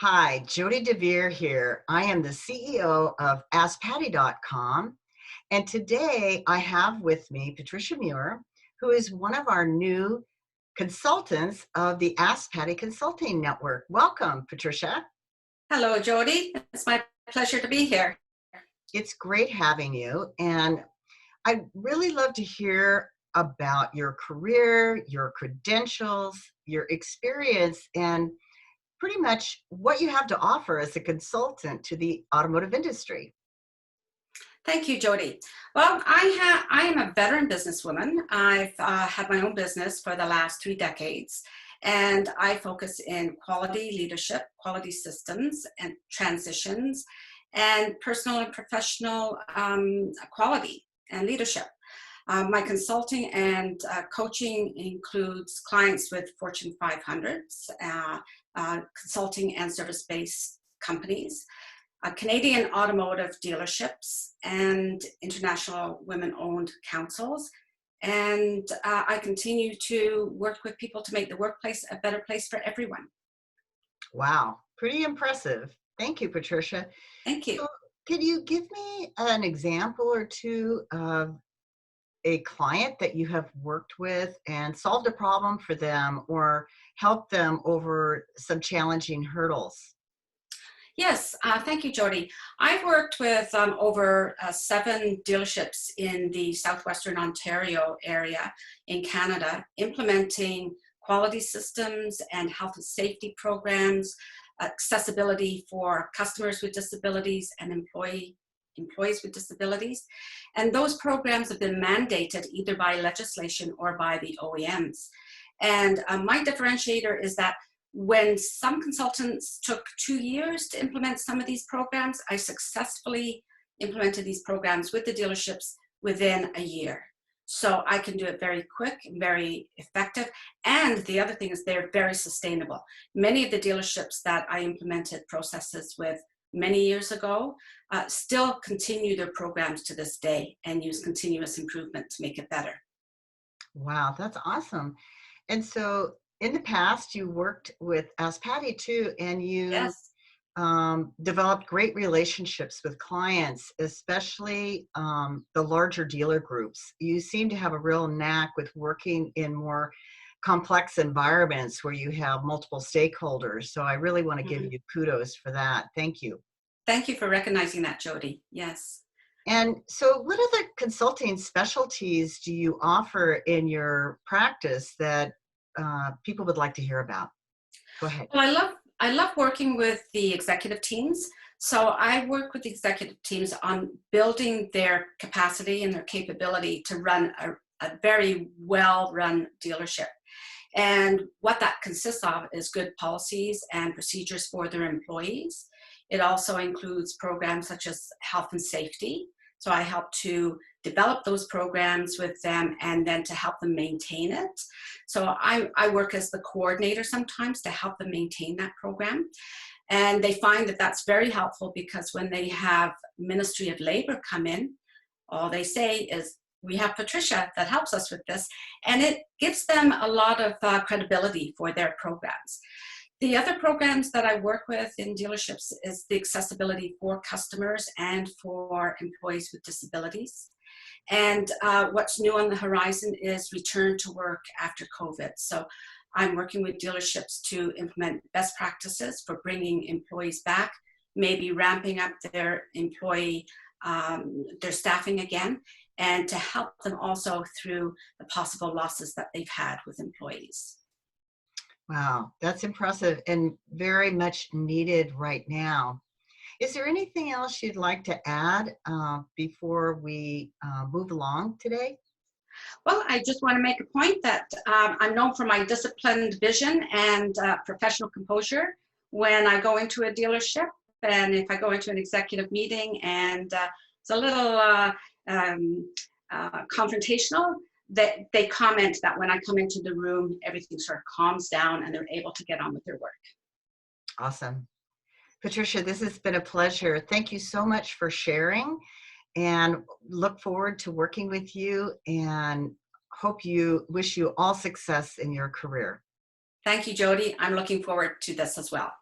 Hi, Jody DeVere here. I am the CEO of AskPatty.com. And today I have with me Patricia Muir, who is one of our new consultants of the Ask Patty Consulting Network. Welcome, Patricia. Hello, Jody. It's my pleasure to be here. It's great having you. And I'd really love to hear about your career, your credentials, your experience, and pretty much what you have to offer as a consultant to the automotive industry. Thank you, Jody. Well, I am a veteran businesswoman. I've had my own business for the last 3 decades, and I focus in quality leadership, quality systems, and transitions, and personal and professional quality and leadership. My consulting and coaching includes clients with Fortune 500s, consulting and service-based companies, Canadian automotive dealerships, and international women-owned councils. And I continue to work with people to make the workplace a better place for everyone. Wow, pretty impressive. Thank you, Patricia. Thank you. So, could you give me an example or two of a client that you have worked with and solved a problem for them or helped them over some challenging hurdles? Yes, thank you, Jody. I've worked with over 7 dealerships in the southwestern Ontario area in Canada, implementing quality systems and health and safety programs, accessibility for customers with disabilities and employees with disabilities. And those programs have been mandated either by legislation or by the OEMs. And my differentiator is that when some consultants took 2 years to implement some of these programs, I successfully implemented these programs with the dealerships within a year. So I can do it very quick, very effective. And the other thing is they're very sustainable. Many of the dealerships that I implemented processes with many years ago still continue their programs to this day and use continuous improvement to make it better. Wow, that's awesome. And so in the past, you worked with Ask Patty too, and you Yes. developed great relationships with clients, especially the larger dealer groups. You seem to have a real knack with working in more complex environments where you have multiple stakeholders. So I really want to give Mhm. you kudos for that. Thank you. Thank you for recognizing that, Jody. Yes. And so what other consulting specialties do you offer in your practice that people would like to hear about? Go ahead. Well, I love working with the executive teams. So I work with the executive teams on building their capacity and their capability to run a very well-run dealership. And what that consists of is good policies and procedures for their employees. It also includes programs such as health and safety. So I help to develop those programs with them and then to help them maintain it. So I work as the coordinator sometimes to help them maintain that program. And they find that that's very helpful because when they have Ministry of Labor come in, all they say is, we have Patricia that helps us with this, and it gives them a lot of credibility for their programs. The other programs that I work with in dealerships is the accessibility for customers and for employees with disabilities. And what's new on the horizon is return to work after COVID. So I'm working with dealerships to implement best practices for bringing employees back, maybe ramping up their their staffing again, and to help them also through the possible losses that they've had with employees. Wow, that's impressive and very much needed right now. Is there anything else you'd like to add before we move along today? Well, I just want to make a point that I'm known for my disciplined vision and professional composure when I go into a dealership, and if I go into an executive meeting and it's a little confrontational, they comment that when I come into the room, everything sort of calms down and they're able to get on with their work. Awesome. Patricia, this has been a pleasure. Thank you so much for sharing and look forward to working with you and wish you all success in your career. Thank you, Jody. I'm looking forward to this as well.